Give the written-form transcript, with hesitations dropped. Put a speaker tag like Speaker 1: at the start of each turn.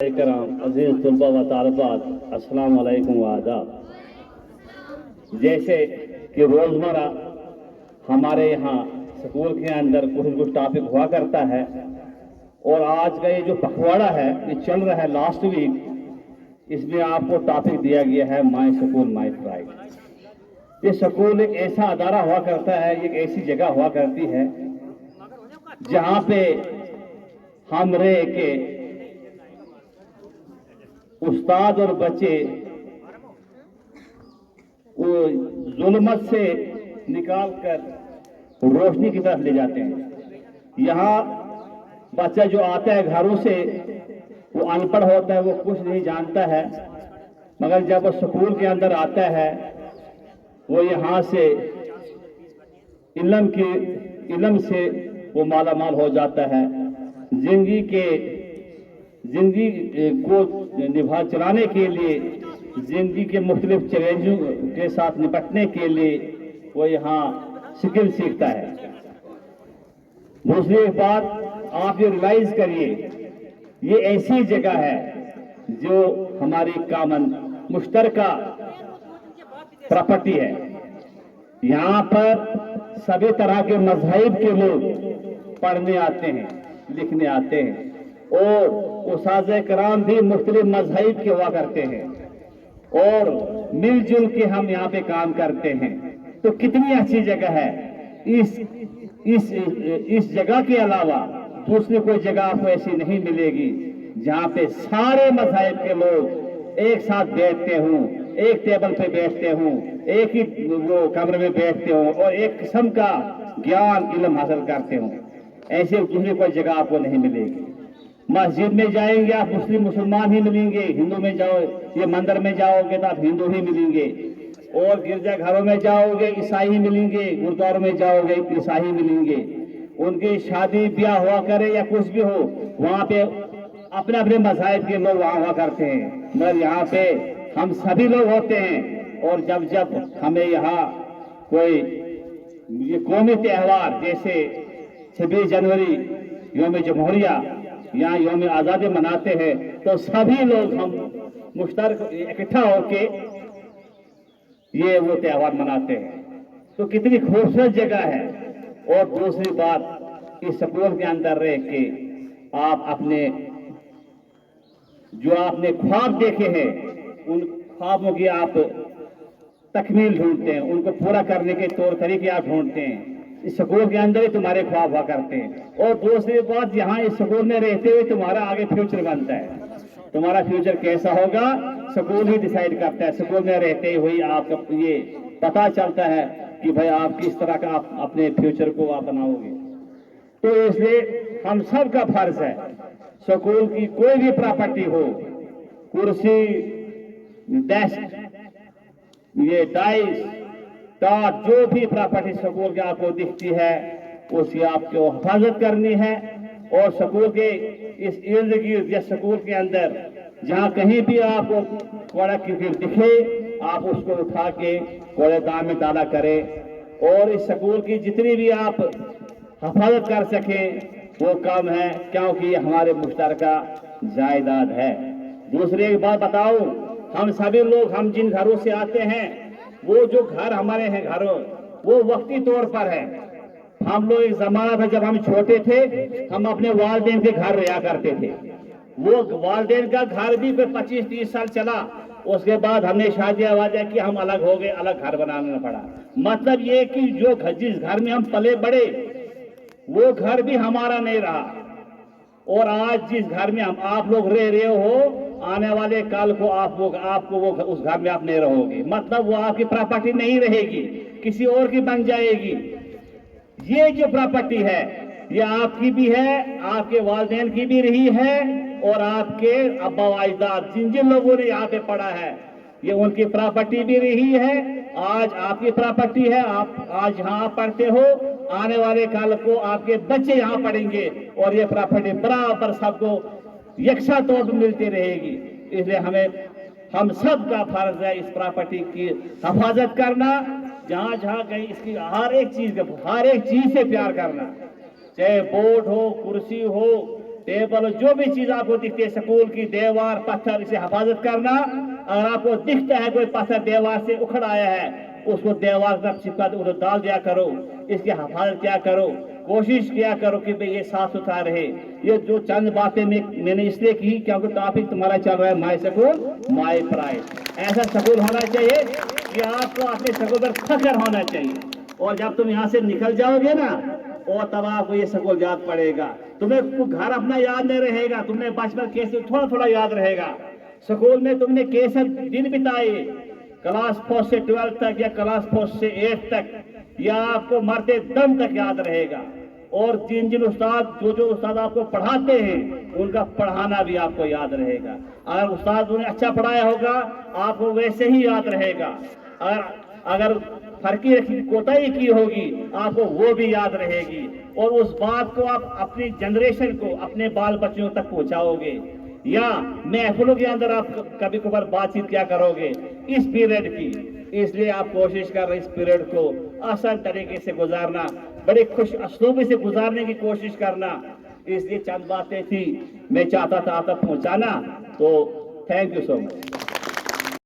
Speaker 1: करम अजीज तलबा व तालबात अस्सलाम वालेकुम व आदाब। जैसे कि रोज़मर्रा हमारे यहाँ स्कूल के अंदर कुछ न कुछ टॉपिक हुआ करता है, और आज का ये जो पखवाड़ा है ये चल रहा है लास्ट वीक, इसमें आपको टॉपिक दिया गया है माई स्कूल माई प्राइड। ये स्कूल एक ऐसा अदारा हुआ करता है, एक ऐसी जगह हुआ करती है जहाँ पे हम रह के उस्ताद और बच्चे वो जुल्मत से निकाल कर रोशनी की तरफ ले जाते हैं। यहाँ बच्चा जो आता है घरों से वो अनपढ़ होता है, वो कुछ नहीं जानता है, मगर जब वो स्कूल के अंदर आता है वो यहाँ से इल्म से वो माला माल हो जाता है। जिंदगी को चलाने के लिए, जिंदगी के मुख्तलिफ चैलेंजों के साथ निपटने के लिए वो यहाँ स्किल सीखता है। दूसरी बात, आप ये रियलाइज करिए, ये ऐसी जगह है जो हमारी कॉमन मुश्तरका प्रॉपर्टी है। यहाँ पर सभी तरह के मजहब के लोग पढ़ने आते हैं, लिखने आते हैं, और उस्ताज़ कराम भी मुख्तलिफ मजहब के हुआ करते हैं, और मिलजुल के हम यहाँ पे काम करते हैं। तो कितनी अच्छी जगह है। इस जगह के अलावा दूसरी कोई जगह आपको ऐसी नहीं मिलेगी जहाँ पे सारे मजहब के लोग एक साथ बैठते हों, एक टेबल पे बैठते हों, एक ही वो कमरे में बैठते हों और एक किस्म का ज्ञान इल्म हासिल करते हों। ऐसे दूसरी कोई जगह आपको नहीं मिलेगी। मस्जिद में जाएंगे आप मुसलमान ही मिलेंगे, हिंदू में जाओ, ये मंदिर में जाओगे तो आप हिंदू ही मिलेंगे, और गिरजा घरों में जाओगे ईसाई ही मिलेंगे, गुरुद्वारों में जाओगे ईसाई मिलेंगे। उनकी शादी ब्याह हुआ करे या कुछ भी हो, वहाँ पे अपने अपने मजहब के लोग वहाँ हुआ करते हैं, मगर यहाँ पे हम सभी लोग होते हैं। और जब हमें यहाँ कोई ये कौमी त्यौहार जैसे 26 जनवरी यौम जमहूरिया या यौम आज़ादी मनाते हैं, तो सभी लोग हम मुश्तरक इकट्ठा होके ये वो त्यौहार मनाते हैं। तो कितनी खूबसूरत जगह है। और दूसरी बात, इस स्कूल के अंदर रह के आप अपने जो आपने ख्वाब देखे हैं उन ख्वाबों की आप तकमील ढूंढते हैं, उनको पूरा करने के तौर तरीके आप ढूंढते हैं। इस स्कूल के अंदर ही तुम्हारे ख्वाब हुआ करते हैं। और दूसरी बात, यहाँ इस स्कूल में रहते हुए तुम्हारा आगे फ्यूचर बनता है। तुम्हारा फ्यूचर कैसा होगा स्कूल ही डिसाइड करता है। स्कूल में रहते हुए आपका ये पता चलता है कि भाई आप किस तरह का आप अपने फ्यूचर को आप बनाओगे। तो इसलिए हम सब का फर्ज है, स्कूल की कोई भी प्रॉपर्टी हो, कुर्सी, डेस्क, ये डाइस, टाट, जो भी प्रॉपर्टी स्कूल के आपको दिखती है उसकी आपको हिफाजत करनी है। और स्कूल के इस इर्द गिर्द या स्कूल के अंदर जहाँ कहीं भी आपको कूड़ा करकट दिखे, आप उसको उठा के कूड़ेदान में डाला करें। और इस स्कूल की जितनी भी आप हिफाजत कर सकें वो काम है, क्योंकि ये हमारे मुश्तरका जायदाद है। दूसरी एक बात बताऊं, हम सभी लोग, हम जिन घरों से आते हैं, वो जो घर हमारे हैं घरों, वो वक्ती तौर पर है। हम लोग एक जमाना था जब हम छोटे थे, हम अपने वालिदैन के घर रहा करते थे। वो वालिदैन का घर भी 25-30 साल चला, उसके बाद हमने शादियां वादियां की, हम अलग हो गए, अलग घर बनाना पड़ा। मतलब ये कि जो जिस घर में हम पले बड़े वो घर भी हमारा नहीं रहा, और आज जिस घर में हम आप लोग रह रहे हो, आने वाले काल को आपको वो उस घर में आप नहीं रहोगे। मतलब वो आपकी प्रॉपर्टी नहीं रहेगी, किसी और की बन जाएगी। ये जो प्रॉपर्टी है ये आपकी भी है, आपके वालिदैन की भी रही है, और आपके अब्बा अजदाद जिन जिन लोगों ने यहाँ पे पढ़ा है ये उनकी प्रॉपर्टी भी रही है। आज आपकी प्रॉपर्टी है, आप आज यहाँ पढ़ते हो, आने वाले काल को आपके बच्चे यहाँ पढ़ेंगे, और ये प्रॉपर्टी बराबर सबको यकसा तौर पर मिलती रहेगी। इसलिए हम सब का फर्ज है इस प्रॉपर्टी की हिफाजत करना, जहाँ जहाँ कहीं इसकी हर एक चीज से प्यार करना, चाहे बोर्ड हो, कुर्सी हो, टेबल, जो भी चीज आपको दिखती है, स्कूल की दीवार, पत्थर, इसे हिफाजत करना। अगर आपको दिखता है कोई पत्थर दीवार से उखड़ आया है, उसको दीवार तक चिपका उधर डाल दिया करो, इसकी हिफाजत किया करो, कोशिश किया करो कि भाई ये साफ सुथरा रहे। ये जो चंद बातें मैंने इसलिए की क्योंकि टॉपिक तुम्हारा चल रहा है माय स्कूल माय प्राइड। ऐसा स्कूल होना चाहिए कि आपको अपने स्कूल पर फख्र होना चाहिए, और जब तुम यहाँ से निकल जाओगे ना, और तब आपको ये स्कूल याद पड़ेगा। तुम्हें घर अपना याद नहीं रहेगा, तुमने बचपन कैसे थोड़ा थोड़ा याद रहेगा। स्कूल में तुमने कैसे दिन बिताए, क्लास 4 से 12 तक या क्लास 4 से 8 तक, या आपको मरते दम तक याद रहेगा। और जिन जिन उस्ताद जो उस्ताद आपको पढ़ाते हैं, उनका पढ़ाना भी आपको याद रहेगा। अगर उस्ताद ने अच्छा पढ़ाया होगा, आपको वैसे ही याद रहेगा। अगर फर्की रखी, कोताही की होगी, आपको वो भी याद रहेगी। और उस बात को आप अपनी जनरेशन को, अपने बाल बच्चों तक पहुंचाओगे, या महफिलों के अंदर आप कभी कभार बातचीत क्या करोगे इस पीरियड की। इसलिए आप कोशिश कर रहे इस पीरियड को आसान तरीके से गुजारना, बड़े खुश असलूबी से गुजारने की कोशिश करना। इसलिए चंद बातें थी मैं चाहता था आप तक पहुंचाना। तो थैंक यू सो मच।